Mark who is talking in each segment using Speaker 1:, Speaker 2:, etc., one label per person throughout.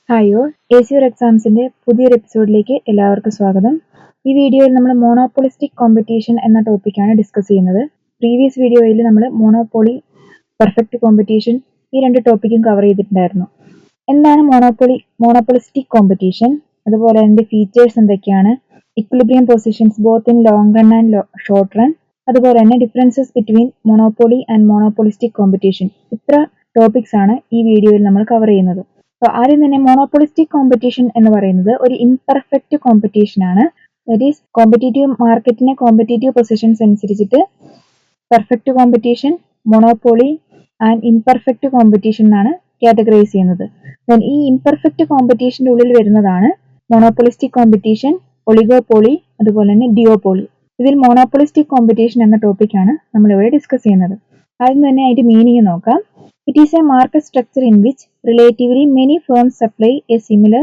Speaker 1: Hi all, ACR എക്സാംസിന്റെ പുതിയൊരു എപ്പിസോഡിലേക്ക് എല്ലാവർക്കും സ്വാഗതം. ഈ വീഡിയോയിൽ നമ്മൾ മോണോപോളിസ്റ്റിക് കോമ്പറ്റീഷൻ എന്ന ടോപ്പിക്കാണ് ഡിസ്കസ് ചെയ്യുന്നത്. പ്രീവിയസ് വീഡിയോയിൽ നമ്മൾ മോണോപോളി, പെർഫെക്റ്റ് കോമ്പറ്റീഷൻ ഈ രണ്ട് ടോപ്പിക്കും കവർ ചെയ്തിട്ടുണ്ടായിരുന്നു. എന്താണ് മോണോപോളിസ്റ്റിക് കോമ്പറ്റീഷൻ, അതുപോലെ അതിന്റെ ഫീച്ചേഴ്സ് എന്തൊക്കെയാണ്, equilibrium positions both in long run and short run, അതുപോലെ തന്നെ differences between monopoly and monopolistic competition, ഇത്ര ടോപ്പിക്സ് ആണ് ഈ വീഡിയോയിൽ നമ്മൾ കവർ ചെയ്യുന്നത്. ആദ്യം തന്നെ മോണോപോളിസ്റ്റിക് കോമ്പറ്റീഷൻ എന്ന് പറയുന്നത് ഒരു ഇംപെർഫെക്റ്റ് കോമ്പറ്റീഷൻ ആണ്. ദാറ്റ് ഈസ് കോമ്പറ്റീറ്റീവ് മാർക്കറ്റിനെ കോമ്പറ്റീറ്റീവ് പൊസിഷൻസ് അനുസരിച്ചിട്ട് perfect competition, monopoly and imperfect competition എന്നാണ് കാറ്റഗറൈസ് ചെയ്യുന്നത്. ഈ ഇംപെർഫെക്റ്റ് കോമ്പറ്റീഷന്റെ ഉള്ളിൽ വരുന്നതാണ് മോണോപോളിസ്റ്റിക് കോമ്പറ്റീഷൻ, ഒളിഗോപോളി, അതുപോലെ തന്നെ ഡിയോപോളി. ഇതിൽ മോണോപോളിസ്റ്റിക് കോമ്പറ്റീഷൻ എന്ന ടോപ്പിക്കാണ് നമ്മളിവിടെ ഡിസ്കസ് ചെയ്യുന്നത്. ആദ്യം തന്നെ അതിന്റെ മീനിങ് നോക്കാം. It is a market structure in which relatively many firms supply a similar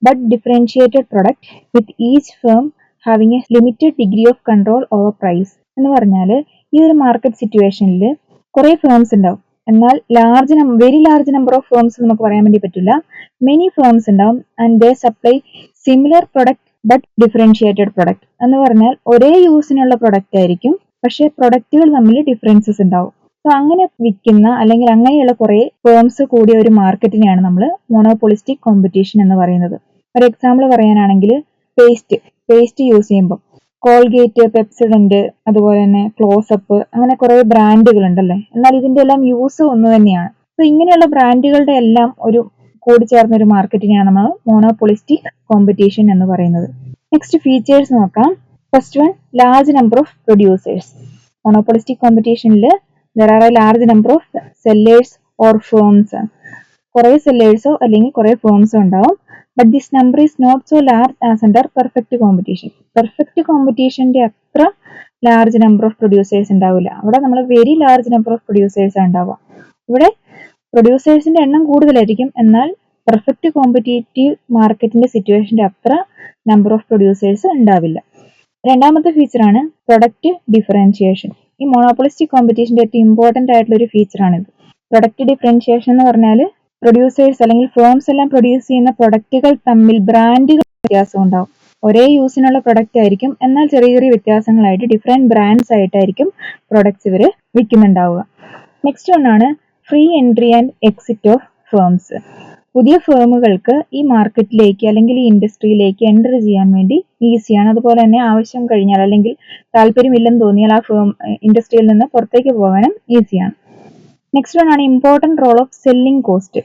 Speaker 1: but differentiated product, with each firm having a limited degree of control over price. എന്ന് പറഞ്ഞാൽ ഈ ഒരു മാർക്കറ്റ് സിറ്റുവേഷനിൽ കുറേ ഫേംസ് ഉണ്ടാവും. എന്നാൽ very large number of firms നമുക്ക് പറയാൻ വേണ്ടി പറ്റില്ല. മെനി ഫേംസ് ഉണ്ടാവും and they supply similar product but differentiated product. എന്ന് പറഞ്ഞാൽ ഒരേ യൂസിനുള്ള പ്രൊഡക്റ്റ് ആയിരിക്കും, പക്ഷേ പ്രൊഡക്റ്റുകൾ തമ്മിൽ ഡിഫറൻസസ് ഉണ്ടാവും. സോ അങ്ങനെ വിൽക്കുന്ന അല്ലെങ്കിൽ അങ്ങനെയുള്ള കുറെ ഫേംസ് കൂടിയ ഒരു മാർക്കറ്റിനെയാണ് നമ്മൾ മോണോപോളിസ്റ്റിക് കോമ്പറ്റീഷൻ എന്ന് പറയുന്നത്. ഒരു എക്സാമ്പിൾ പറയാനാണെങ്കിൽ പേസ്റ്റ് യൂസ് ചെയ്യുമ്പോൾ കോൾഗേറ്റ്, പെപ്സിഡന്റ്, അതുപോലെ തന്നെ ക്ലോസപ്പ്, അങ്ങനെ കുറെ ബ്രാൻഡുകൾ ഉണ്ടല്ലേ. എന്നാൽ ഇതിന്റെ എല്ലാം യൂസ് ഒന്ന് തന്നെയാണ്. സോ ഇങ്ങനെയുള്ള ബ്രാൻഡുകളുടെ എല്ലാം ഒരു കൂടിച്ചേർന്ന ഒരു മാർക്കറ്റിനെയാണ് നമ്മൾ മോണോപോളിസ്റ്റിക് കോമ്പറ്റീഷൻ എന്ന് പറയുന്നത്. നെക്സ്റ്റ് ഫീച്ചേഴ്സ് നോക്കാം. First one, large number of producers. Monopolistic കോമ്പറ്റീഷനിൽ there are a large number of sellers or firms. കുറേ സെല്ലേഴ്സോ അല്ലെങ്കിൽ കുറേ ഫേംസോ ഉണ്ടാവും. But this number is not so large as under perfect competition. Perfect കോമ്പറ്റീഷന്റെ അത്ര ലാർജ് നമ്പർ ഓഫ് പ്രൊഡ്യൂസേഴ്സ് ഉണ്ടാവില്ല. അവിടെ നമ്മൾ very large number of producers ഉണ്ടാവുക. ഇവിടെ പ്രൊഡ്യൂസേഴ്സിന്റെ എണ്ണം കൂടുതലായിരിക്കും, എന്നാൽ പെർഫെക്റ്റ് കോമ്പറ്റേറ്റീവ് മാർക്കറ്റിന്റെ സിറ്റുവേഷന്റെ അത്ര നമ്പർ ഓഫ് പ്രൊഡ്യൂസേഴ്സ് ഉണ്ടാവില്ല. രണ്ടാമത്തെ ഫീച്ചറാണ് പ്രൊഡക്റ്റ് ഡിഫറൻഷിയേഷൻ. ഈ മോണോപോളിസ്റ്റിക് കോമ്പറ്റീഷന്റെ ഏറ്റവും ഇമ്പോർട്ടന്റ് ആയിട്ടുള്ള ഒരു ഫീച്ചറാണിത്. പ്രൊഡക്റ്റ് ഡിഫറൻഷിയേഷൻ എന്ന് പറഞ്ഞാൽ പ്രൊഡ്യൂസേഴ്സ് അല്ലെങ്കിൽ ഫേംസ് എല്ലാം പ്രൊഡ്യൂസ് ചെയ്യുന്ന പ്രൊഡക്റ്റുകൾ തമ്മിൽ ബ്രാൻഡുകൾ വ്യത്യാസം ഉണ്ടാവും. ഒരേ യൂസിനുള്ള പ്രൊഡക്റ്റ് ആയിരിക്കും, എന്നാൽ ചെറിയ ചെറിയ വ്യത്യാസങ്ങളായിട്ട് ഡിഫറെന്റ് ബ്രാൻഡ്സ് ആയിട്ടായിരിക്കും പ്രൊഡക്ട്സ് ഇവർ വിൽക്കുന്നുണ്ടാവുക. നെക്സ്റ്റ് ഒന്നാണ് free entry and exit of firms. പുതിയ ഫേമുകൾക്ക് ഈ മാർക്കറ്റിലേക്ക് അല്ലെങ്കിൽ ഈ ഇൻഡസ്ട്രിയിലേക്ക് എൻ്റർ ചെയ്യാൻ വേണ്ടി ഈസിയാണ്. അതുപോലെ തന്നെ ആവശ്യം കഴിഞ്ഞാൽ അല്ലെങ്കിൽ താല്പര്യമില്ലെന്ന് തോന്നിയാൽ ആ ഇൻഡസ്ട്രിയിൽ നിന്ന് പുറത്തേക്ക് പോകാനും ഈസിയാണ്. നെക്സ്റ്റ് വൺ ആണ് important role of selling cost.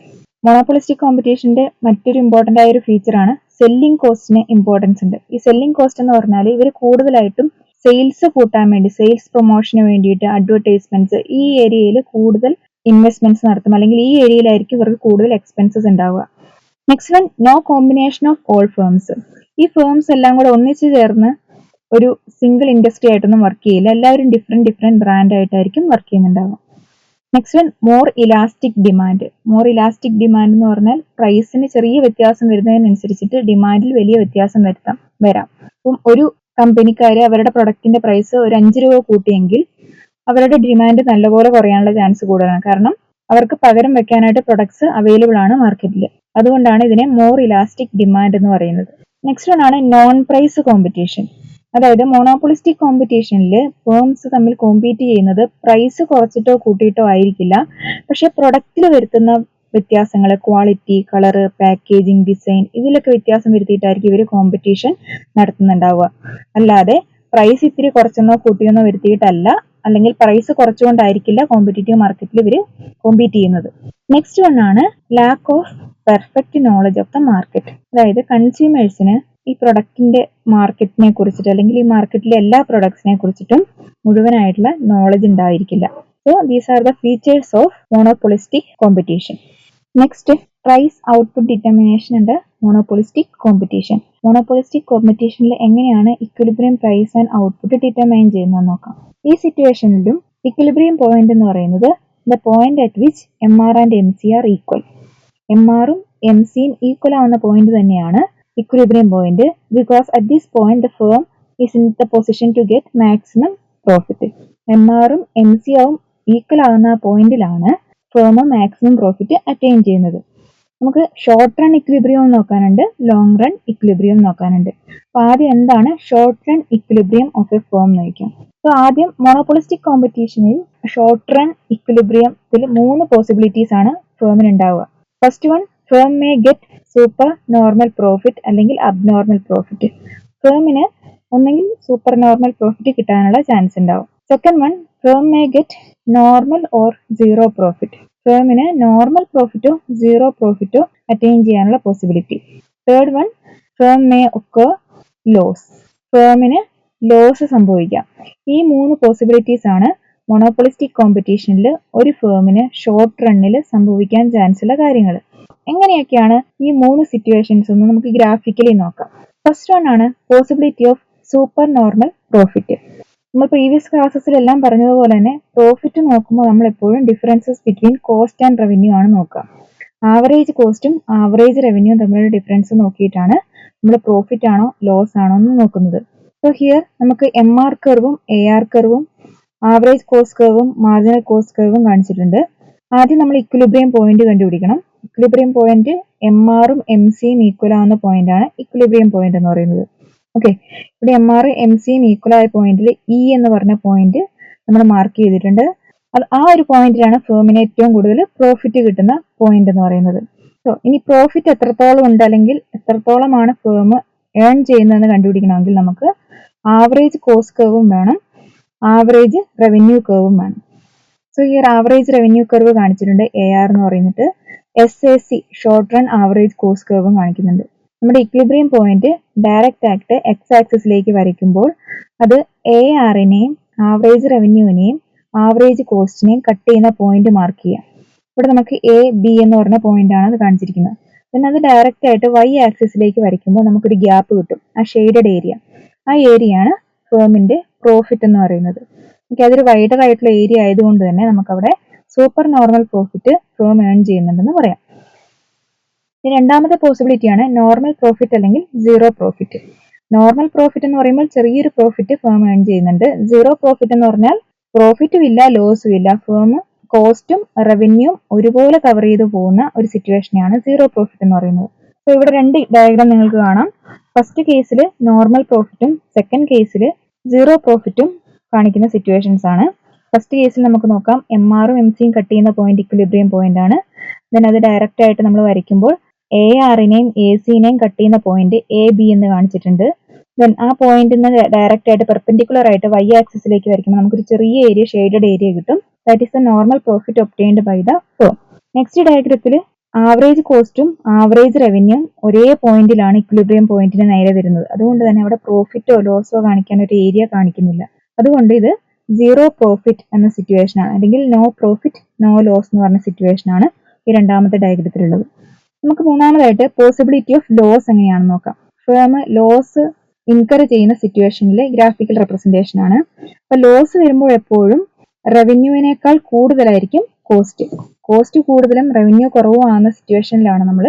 Speaker 1: Monopolistic കോമ്പറ്റീഷന്റെ മറ്റൊരു ഇമ്പോർട്ടന്റ് ആയ ഒരു ഫീച്ചറാണ് സെല്ലിംഗ് കോസ്റ്റിന് ഇമ്പോർട്ടൻസ് ഉണ്ട്. ഈ സെല്ലിംഗ് കോസ്റ്റ് എന്ന് പറഞ്ഞാൽ ഇവർ കൂടുതലായിട്ടും സെയിൽസ് കൂട്ടാൻ വേണ്ടി, സെയിൽസ് പ്രൊമോഷന് വേണ്ടിയിട്ട് അഡ്വർടൈസ്മെന്റ്സ്, ഈ ഏരിയയിൽ കൂടുതൽ ഇൻവെസ്റ്റ്മെന്റ്സ് നടത്തും, അല്ലെങ്കിൽ ഈ ഏരിയയിലായിരിക്കും ഇവർക്ക് കൂടുതൽ എക്സ്പെൻസസ് ഉണ്ടാവുക. Next one, no combination of all firms. ഈ ഫേംസ് എല്ലാം കൂടെ ഒന്നിച്ചു ചേർന്ന് ഒരു സിംഗിൾ ഇൻഡസ്ട്രി ആയിട്ടൊന്നും വർക്ക് ചെയ്യില്ല. എല്ലാവരും ഡിഫറെന്റ് ബ്രാൻഡ് ആയിട്ടായിരിക്കും വർക്ക് ചെയ്യുന്നുണ്ടാവുക. Next one, more elastic demand. More elastic demand എന്ന് പറഞ്ഞാൽ പ്രൈസിന് ചെറിയ വ്യത്യാസം വരുന്നതിനനുസരിച്ചിട്ട് ഡിമാൻഡിൽ വലിയ വ്യത്യാസം വരാം. അപ്പം ഒരു കമ്പനിക്കാര് അവരുടെ പ്രൊഡക്റ്റിന്റെ പ്രൈസ് ഒരു 5 രൂപ കൂട്ടിയെങ്കിൽ അവരുടെ ഡിമാൻഡ് നല്ലപോലെ കുറയാനുള്ള ചാൻസ് കൂടുതലാണ്. കാരണം അവർക്ക് പകരം വെക്കാനായിട്ട് പ്രൊഡക്ട്സ് അവൈലബിൾ ആണ് മാർക്കറ്റിൽ. അതുകൊണ്ടാണ് ഇതിനെ മോർ ഇലാസ്റ്റിക് ഡിമാൻഡ് എന്ന് പറയുന്നത്. നെക്സ്റ്റ് വൺ ആണ് നോൺ പ്രൈസ് കോമ്പറ്റീഷൻ. അതായത് മോണോപോളിസ്റ്റിക് കോമ്പറ്റീഷനിൽ ഫേംസ് തമ്മിൽ കോമ്പീറ്റ് ചെയ്യുന്നത് പ്രൈസ് കുറച്ചിട്ടോ കൂട്ടിയിട്ടോ ആയിരിക്കില്ല, പക്ഷെ പ്രൊഡക്റ്റിൽ വരുത്തുന്ന വ്യത്യാസങ്ങൾ, ക്വാളിറ്റി, കളറ്, പാക്കേജിങ്, ഡിസൈൻ, ഇതിലൊക്കെ വ്യത്യാസം വരുത്തിയിട്ടായിരിക്കും ഇവർ കോമ്പറ്റീഷൻ നടത്തുന്നുണ്ടാവുക. അല്ലാതെ പ്രൈസ് ഇത്തിരി കുറച്ചെന്നോ കൂട്ടിയെന്നോ വരുത്തിയിട്ടല്ല, അല്ലെങ്കിൽ പ്രൈസ് കുറച്ചുകൊണ്ടായിരിക്കില്ല കോമ്പറ്റീറ്റീവ് മാർക്കറ്റിൽ ഇവർ കോമ്പീറ്റ് ചെയ്യുന്നത്. നെക്സ്റ്റ് വൺ ആണ് lack of perfect knowledge of the market. അതായത് കൺസ്യൂമേഴ്സിന് ഈ പ്രൊഡക്റ്റിന്റെ മാർക്കറ്റിനെ കുറിച്ചിട്ട് അല്ലെങ്കിൽ ഈ മാർക്കറ്റിലെ എല്ലാ പ്രൊഡക്ട്സിനെ കുറിച്ചിട്ടും മുഴുവനായിട്ടുള്ള നോളജ് ഉണ്ടായിരിക്കില്ല. So these are the features of monopolistic competition. Next, price output determination ഉണ്ട് മോണോപോളിസ്റ്റിക് കോമ്പറ്റീഷൻ. മോണോപോളിസ്റ്റിക് കോമ്പറ്റീഷനിൽ എങ്ങനെയാണ് equilibrium price and output determine ചെയ്യുന്നത് നോക്കാം. ഈ സിറ്റുവേഷനിലും ഇക്വിലിബ്രിയം പോയിന്റ് എന്ന് പറയുന്നത് the point at which MR and MC are equal. MRും MCയും ഈക്വൽ ആവുന്ന പോയിന്റ് തന്നെയാണ് equilibrium point, because at this point the firm is in the position to get maximum profit. MRും MCയും ഈക്വൽ ആവുന്ന പോയിന്റിലാണ് ഫേം മാക്സിമം പ്രോഫിറ്റ് അറ്റൈൻ ചെയ്യുന്നത്. നമുക്ക് short run equilibrium നോക്കാനുണ്ട്, ലോങ് റൺ ഇക്വിലിബ്രിയം നോക്കാനുണ്ട്. അപ്പൊ ആദ്യം എന്താണ് short run equilibrium of a firm എന്ന് ചോദിക്കാം. അപ്പൊ ആദ്യം മോണോപോളിസ്റ്റിക് കോമ്പറ്റീഷനിൽ ഷോർട്ട് റൺ ഇക്വിലിബ്രിയത്തിൽ 3 പോസിബിലിറ്റീസ് ആണ് ഫേമിന് ഉണ്ടാവുക. First one, firm may get super normal profit അല്ലെങ്കിൽ അബ്നോർമൽ പ്രോഫിറ്റ്. ഫേമിന് ഒന്നെങ്കിൽ സൂപ്പർ നോർമൽ പ്രോഫിറ്റ് കിട്ടാനുള്ള ചാൻസ് ഉണ്ടാവും. Second one, firm may get normal or zero profit. ഫേമിന് normal പ്രോഫിറ്റോ zero പ്രോഫിറ്റോ attain ചെയ്യാനുള്ള possibility. Third one, firm may occur loss. ഫേമിന് loss സംഭവിക്കാം. ഈ 3 possibilities ആണ് monopolistic കോമ്പറ്റീഷനിൽ ഒരു ഫേമിന് ഷോർട്ട് റണ്ണിൽ സംഭവിക്കാൻ ചാൻസ് ഉള്ള കാര്യങ്ങൾ. എങ്ങനെയൊക്കെയാണ് ഈ 3 സിറ്റുവേഷൻസ് ഒന്ന് നമുക്ക് ഗ്രാഫിക്കലി നോക്കാം. ഫസ്റ്റ് വൺ ആണ് possibility of super normal profit. നമ്മൾ പ്രീവിയസ് ക്ലാസ്സസിലെല്ലാം പറഞ്ഞതുപോലെ തന്നെ പ്രോഫിറ്റ് നോക്കുമ്പോൾ നമ്മൾ എപ്പോഴും differences between cost and revenue ആണ് നോക്കുക. ആവറേജ് കോസ്റ്റും ആവറേജ് റവന്യൂവും തമ്മിലുള്ള ഡിഫറൻസ് നോക്കിയിട്ടാണ് നമ്മൾ പ്രോഫിറ്റ് ആണോ ലോസ് ആണോ എന്ന് നോക്കുന്നത്. സോ ഹിയർ നമുക്ക് MR കർവും AR കർവും ആവറേജ് കോസ്റ്റ് കർവും മാർജിനൽ കോസ്റ്റ് കർവും കാണിച്ചിട്ടുണ്ട്. ആദ്യം നമ്മൾ ഇക്വിലിബ്രിയം പോയിന്റ് കണ്ടുപിടിക്കണം. ഇക്വിലിബ്രിയം പോയിന്റ് MRഉം MCയും ഈക്വൽ ആവുന്ന പോയിന്റ് ആണ് ഇക്വിലിബ്രിയം പോയിന്റ് എന്ന് പറയുന്നത്. ഓക്കെ, ഇവിടെ MR MCയും ഈക്വൽ ആയ പോയിന്റിൽ E എന്ന് പറഞ്ഞ പോയിന്റ് നമ്മൾ മാർക്ക് ചെയ്തിട്ടുണ്ട്. ആ ഒരു പോയിന്റിലാണ് ഫേമിന് ഏറ്റവും കൂടുതൽ പ്രോഫിറ്റ് കിട്ടുന്ന പോയിന്റ് എന്ന് പറയുന്നത്. സോ ഇനി പ്രോഫിറ്റ് എത്രത്തോളം ഉണ്ട് അല്ലെങ്കിൽ എത്രത്തോളമാണ് ഫേം ഏൺ ചെയ്യുന്നതെന്ന് കണ്ടുപിടിക്കണമെങ്കിൽ നമുക്ക് ആവറേജ് കോസ്റ്റ് കർവും വേണം, ആവറേജ് റവന്യൂ കർവും വേണം. സോ ഈ ഒരു ആവറേജ് റവന്യൂ കർവ് കാണിച്ചിട്ടുണ്ട് AR എന്ന് പറയുന്നത്. SAC short run average cost കർവും കാണിക്കുന്നുണ്ട്. നമ്മുടെ ഇക്വിലിബ്രിയം പോയിന്റ് ഡയറക്റ്റ് ആയിട്ട് X ആക്സിസിലേക്ക് വരയ്ക്കുമ്പോൾ അത് ARനെയും ആവറേജ് റവന്യൂവിനെയും ആവറേജ് കോസ്റ്റിനെയും കട്ട് ചെയ്യുന്ന പോയിന്റ് മാർക്ക് ചെയ്യാം. ഇവിടെ നമുക്ക് AB എന്ന് പറഞ്ഞ പോയിന്റ് ആണ് അത് കാണിച്ചിരിക്കുന്നത്. പിന്നെ അത് ഡയറക്റ്റ് ആയിട്ട് Y ആക്സിസിലേക്ക് വരയ്ക്കുമ്പോൾ നമുക്കൊരു ഗ്യാപ്പ് കിട്ടും, ആ ഷെയ്ഡഡ് ഏരിയ. ആ ഏരിയയാണ് ഫേമിന്റെ പ്രോഫിറ്റ് എന്ന് പറയുന്നത്. ഓക്കെ, അതൊരു വൈഡർ ആയിട്ടുള്ള ഏരിയ ആയതുകൊണ്ട് തന്നെ നമുക്കവിടെ super normal profit firm earn ചെയ്യുന്നുണ്ടെന്ന് പറയാം. രണ്ടാമത്തെ പോസിബിലിറ്റിയാണ് നോർമൽ പ്രോഫിറ്റ് അല്ലെങ്കിൽ സീറോ പ്രോഫിറ്റ്. നോർമൽ പ്രോഫിറ്റ് എന്ന് പറയുമ്പോൾ ചെറിയൊരു പ്രോഫിറ്റ് ഫേം ഏൺ ചെയ്യുന്നുണ്ട്. സീറോ പ്രോഫിറ്റ് എന്ന് പറഞ്ഞാൽ പ്രോഫിറ്റും ഇല്ല ലോസും ഇല്ല, ഫേം കോസ്റ്റും റവന്യൂവും ഒരുപോലെ കവർ ചെയ്ത് പോകുന്ന ഒരു സിറ്റുവേഷനെയാണ് സീറോ പ്രോഫിറ്റ് എന്ന് പറയുന്നത്. സോ ഇവിടെ 2 ഡയഗ്രാം നിങ്ങൾക്ക് കാണാം. ഫസ്റ്റ് കേസിൽ നോർമൽ പ്രോഫിറ്റും സെക്കൻഡ് കേസിൽ സീറോ പ്രോഫിറ്റും കാണിക്കുന്ന സിറ്റുവേഷൻസ് ആണ്. ഫസ്റ്റ് കേസിൽ നമുക്ക് നോക്കാം, MRഉം MCയും കട്ട് ചെയ്യുന്ന പോയിന്റ് ഇക്വിലിബ്രിയം പോയിന്റ് ആണ്. ദെൻ അത് ഡയറക്റ്റ് ആയിട്ട് നമ്മൾ വരയ്ക്കുമ്പോൾ ARനെയും ACനെയും കട്ട് ചെയ്യുന്ന പോയിന്റ് AB എന്ന് കാണിച്ചിട്ടുണ്ട്. ദെൻ ആ പോയിന്റിൽ നിന്ന് ഡയറക്റ്റ് ആയിട്ട് പെർപെൻഡിക്കുലർ ആയിട്ട് Y ആക്സിസിലേക്ക് വരയ്ക്കുമ്പോൾ നമുക്കൊരു ചെറിയ ഏരിയ ഷെയ്ഡഡ് ഏരിയ കിട്ടും. That is the normal profit obtained by the firm. Next ഡയഗ്രത്തിൽ ആവറേജ് കോസ്റ്റും ആവറേജ് റവന്യൂവും ഒരേ പോയിന്റിലാണ് ഇക്വിലിബ്രിയം പോയിന്റിന് നേരെ വരുന്നത്. അതുകൊണ്ട് തന്നെ അവിടെ പ്രോഫിറ്റോ ലോസോ കാണിക്കാൻ ഒരു ഏരിയ കാണിക്കുന്നില്ല. അതുകൊണ്ട് ഇത് സീറോ പ്രോഫിറ്റ് എന്ന സിറ്റുവേഷൻ ആണ്, അല്ലെങ്കിൽ നോ പ്രോഫിറ്റ് നോ ലോസ് എന്ന് പറഞ്ഞ സിറ്റുവേഷൻ ആണ് ഈ രണ്ടാമത്തെ ഡയഗ്രത്തിലുള്ളത്. നമുക്ക് മൂന്നാമതായിട്ട് പോസിബിലിറ്റി ഓഫ് ലോസ് എങ്ങനെയാണെന്ന് നോക്കാം. ഫേം ലോസ് ഇൻകർ ചെയ്യുന്ന സിറ്റുവേഷനിലെ ഗ്രാഫിക്കൽ റെപ്രസെന്റേഷൻ ആണ്. അപ്പൊ ലോസ് വരുമ്പോൾ എപ്പോഴും റവന്യൂവിനേക്കാൾ കൂടുതലായിരിക്കും കോസ്റ്റ് കൂടുതലും റവന്യൂ കുറവും ആകുന്ന സിറ്റുവേഷനിലാണ് നമ്മൾ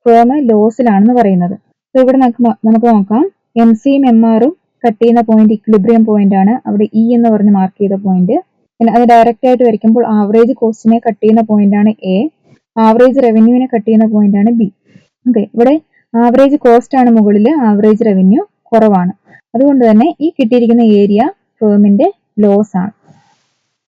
Speaker 1: ഫേം ലോസിലാണെന്ന് പറയുന്നത്. അപ്പൊ ഇവിടെ നമുക്ക് നോക്കാം, MCയും MRഉം കട്ട് ചെയ്യുന്ന പോയിന്റ് ഇക്വിലിബ്രിയം പോയിന്റ് ആണ്. അവിടെ E എന്ന് പറഞ്ഞ് മാർക്ക് ചെയ്ത പോയിന്റ്. പിന്നെ അത് ഡയറക്റ്റ് ആയിട്ട് വരയ്ക്കുമ്പോൾ ആവറേജ് കോസ്റ്റിനെ കട്ട് ചെയ്യുന്ന പോയിന്റ് ആണ് A, ആവറേജ് റവന്യൂവിനെ കട്ട് ചെയ്യുന്ന പോയിന്റ് ആണ് B. ഓക്കെ, ഇവിടെ ആവറേജ് കോസ്റ്റ് ആണ് മുകളിൽ, ആവറേജ് റവന്യൂ കുറവാണ്. അതുകൊണ്ട് തന്നെ ഈ കിട്ടിയിരിക്കുന്ന ഏരിയ ഫേമിന്റെ ലോസ് ആണ്.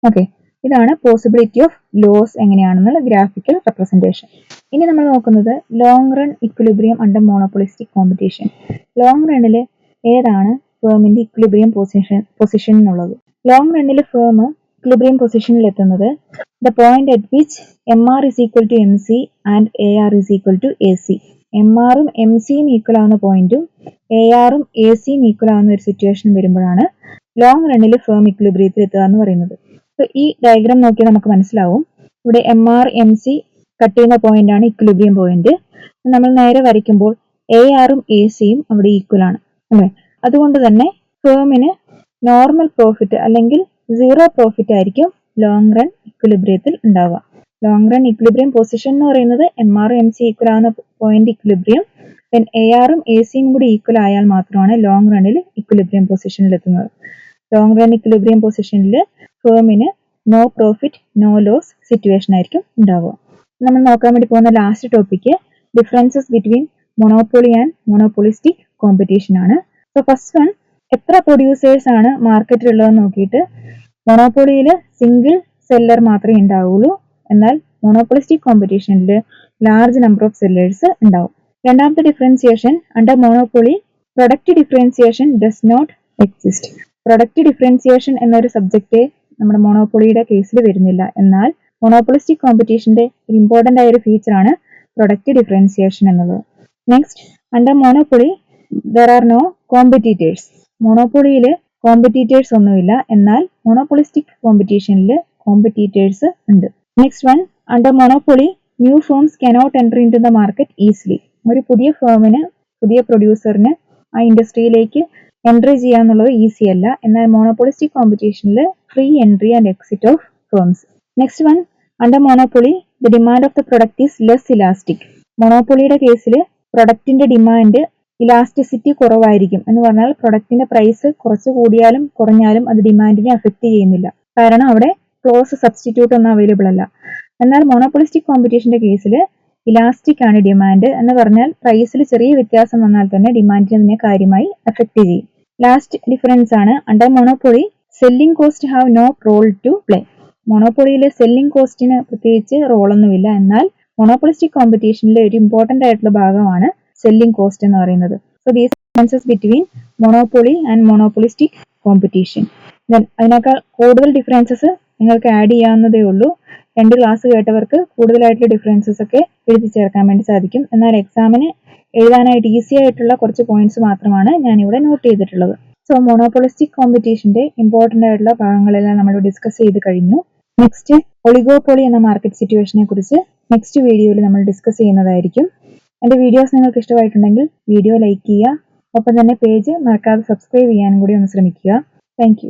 Speaker 1: ഓക്കെ, ഇതാണ് പോസിബിലിറ്റി ഓഫ് ലോസ് എങ്ങനെയാണെന്നുള്ള ഗ്രാഫിക്കൽ റെപ്രസെന്റേഷൻ. ഇനി നമ്മൾ നോക്കുന്നത് long run equilibrium under monopolistic competition. Long റണ്ണിൽ ഏതാണ് ഫേമിന്റെ ഇക്വിലിബ്രിയം പൊസിഷൻ എന്നുള്ളത്. ലോങ് റണ്ണിൽ ഫേം ഇക്വിലിബ്രിയം പൊസിഷനിൽ എത്തുന്നത് the point at which MR is equal to MC and AR is equal to AC. MRഉം MCയും ഈക്വൽ ആവുന്ന പോയിന്റും ARഉം ACയും ഈക്വൽ ആവുന്ന ഒരു സിറ്റുവേഷൻ വരുമ്പോഴാണ് ലോങ് റണ്ണിൽ ഫേം ഇക്വിലിബ്രിയത്തിൽ എത്തുക എന്ന് പറയുന്നത്. സോ ഈ ഡയഗ്രാം നോക്കിയാൽ നമുക്ക് മനസ്സിലാവും, ഇവിടെ MR MC കട്ട് ചെയ്യുന്ന പോയിന്റ് ആണ് ഇക്വിലിബ്രിയം പോയിന്റ്. നമ്മൾ നേരെ വരയ്ക്കുമ്പോൾ ARഉം ACയും അവിടെ ഈക്വൽ ആണ് അല്ലേ. അതുകൊണ്ട് തന്നെ ഫേമിന് നോർമൽ പ്രോഫിറ്റ് അല്ലെങ്കിൽ സീറോ പ്രോഫിറ്റ് ആയിരിക്കും ലോങ് റൺ ഇക്വിലിബ്രിയത്തിൽ ഉണ്ടാവുക. ലോങ് റൺ ഇക്വിലിബ്രിയം പൊസിഷൻ എന്ന് പറയുന്നത് MRഉം MC ഈക്വൽ ആവുന്ന പോയിന്റ് ഇക്വിലിബ്രിയം, ദെൻ ARഉം ACയും കൂടി ഈക്വൽ ആയാൽ മാത്രമാണ് ലോങ് റണ്ണിൽ ഇക്വിലിബ്രിയം പൊസിഷനിൽ എത്തുന്നത്. ലോങ് റൺ ഇക്വിലിബ്രിയം പൊസിഷനിൽ ഫേമിന് no profit no loss situation ആയിരിക്കും ഉണ്ടാവുക. നമ്മൾ നോക്കാൻ വേണ്ടി പോകുന്ന last topic differences between monopoly and monopolistic competition ആണ്. സോ ഫസ്റ്റ് വൺ, എത്ര പ്രൊഡ്യൂസേഴ്സ് ആണ് മാർക്കറ്റിലുള്ളതെന്ന് നോക്കിയിട്ട് മൊണോപ്പൊളിയിൽ സിംഗിൾ സെല്ലർ മാത്രമേ ഉണ്ടാവുള്ളൂ, എന്നാൽ മൊണോപ്പൊളിസ്റ്റിക് കോമ്പറ്റീഷനിൽ ലാർജ് നമ്പർ ഓഫ് സെല്ലേഴ്സ് ഉണ്ടാവും. രണ്ടാമത്തെ differentiation, under monopoly product differentiation does not exist. Product differentiation എന്നൊരു സബ്ജക്റ്റ് നമ്മുടെ മൊണോപ്പൊളിയുടെ കേസിൽ വരുന്നില്ല, എന്നാൽ മൊണോപ്പൊളിസ്റ്റിക് കോമ്പറ്റീഷന്റെ ഒരു ഇമ്പോർട്ടന്റ് ആയ ഒരു ഫീച്ചറാണ് പ്രൊഡക്റ്റ് ഡിഫറൻസിയേഷൻ എന്നുള്ളത്. Next, under monopoly there are no competitors. മൊണോപ്പൊളിയിൽ കോമ്പറ്റീറ്റേഴ്സ് ഒന്നുമില്ല, എന്നാൽ മൊണോപ്പൊളിസ്റ്റിക് കോമ്പറ്റീഷനിൽ കോമ്പറ്റീറ്റേഴ്സ് ഉണ്ട്. Next one, under monopoly new firms cannot enter into the market easily. ഒരു പുതിയ ഫേമിന്, പുതിയ പ്രൊഡ്യൂസറിന് ആ ഇൻഡസ്ട്രിയിലേക്ക് എൻട്രി ചെയ്യാന്നുള്ളത് ഈസി അല്ല, എന്നാൽ മോണോപ്പൊളിസ്റ്റിക് കോമ്പറ്റീഷനിൽ free entry and exit of firms. Next one, under monopoly the demand of the product is less elastic. മൊണോപ്പൊളിയുടെ കേസിൽ പ്രൊഡക്റ്റിന്റെ ഡിമാൻഡ് ഇലാസ്റ്റിസിറ്റി കുറവായിരിക്കും, എന്ന് പറഞ്ഞാൽ പ്രൊഡക്റ്റിന്റെ പ്രൈസ് കുറച്ച് കൂടിയാലും കുറഞ്ഞാലും അത് ഡിമാൻഡിനെ അഫക്റ്റ് ചെയ്യുന്നില്ല, കാരണം അവിടെ ക്ലോസ് സബ്സ്റ്റിറ്റ്യൂട്ട് ഒന്നും അവൈലബിൾ അല്ല. എന്നാൽ മോണോപ്പൊളിസ്റ്റിക് കോമ്പറ്റീഷന്റെ കേസിൽ ഇലാസ്റ്റിക് ആണ് ഡിമാൻഡ്, എന്ന് പറഞ്ഞാൽ പ്രൈസിൽ ചെറിയ വ്യത്യാസം വന്നാൽ തന്നെ ഡിമാൻഡിനെ കാര്യമായി അഫക്റ്റ് ചെയ്യും. ലാസ്റ്റ് ഡിഫറൻസ് ആണ്, under monopoly selling cost have no role to play. മൊണോപ്പൊളിയിലെ സെല്ലിംഗ് കോസ്റ്റിന് പ്രത്യേകിച്ച് റോളൊന്നുമില്ല, എന്നാൽ മൊണോപ്പൊളിസ്റ്റിക് കോമ്പറ്റീഷനിലെ ഒരു ഇമ്പോർട്ടന്റ് ആയിട്ടുള്ള ഭാഗമാണ് സെല്ലിംഗ് കോസ്റ്റ് എന്ന് പറയുന്നത്. So these differences between monopoly and monopolistic competition. അതിനേക്കാൾ കൂടുതൽ ഡിഫറൻസസ് നിങ്ങൾക്ക് ആഡ് ചെയ്യാവുന്നതേ ഉള്ളൂ. 2 ക്ലാസ് കേട്ടവർക്ക് കൂടുതലായിട്ടുള്ള ഡിഫറൻസസ് ഒക്കെ എഴുതി ചേർക്കാൻ വേണ്ടി സാധിക്കും, എന്നാൽ എക്സാമിന് എഴുതാനായിട്ട് ഈസി ആയിട്ടുള്ള കുറച്ച് പോയിന്റ്സ് മാത്രമാണ് ഞാനിവിടെ നോട്ട് ചെയ്തിട്ടുള്ളത്. സോ മൊണോപ്പൊളിസ്റ്റിക് കോമ്പറ്റീഷന്റെ ഇമ്പോർട്ടന്റ് ആയിട്ടുള്ള ഭാഗങ്ങളെല്ലാം നമ്മൾ ഡിസ്കസ് ചെയ്ത് കഴിഞ്ഞു. നെക്സ്റ്റ്, ഒളിഗോപോളി എന്ന മാർക്കറ്റ് സിറ്റുവേഷനെ കുറിച്ച് നെക്സ്റ്റ് വീഡിയോയിൽ നമ്മൾ ഡിസ്കസ് ചെയ്യുന്നതായിരിക്കും. എൻ്റെ വീഡിയോസ് നിങ്ങൾക്ക് ഇഷ്ടമായിട്ടുണ്ടെങ്കിൽ വീഡിയോ ലൈക്ക് ചെയ്യുക, ഒപ്പം തന്നെ പേജ് മറക്കാതെ സബ്സ്ക്രൈബ് ചെയ്യാനും കൂടി ഒന്ന് ശ്രമിക്കുക. Thank you.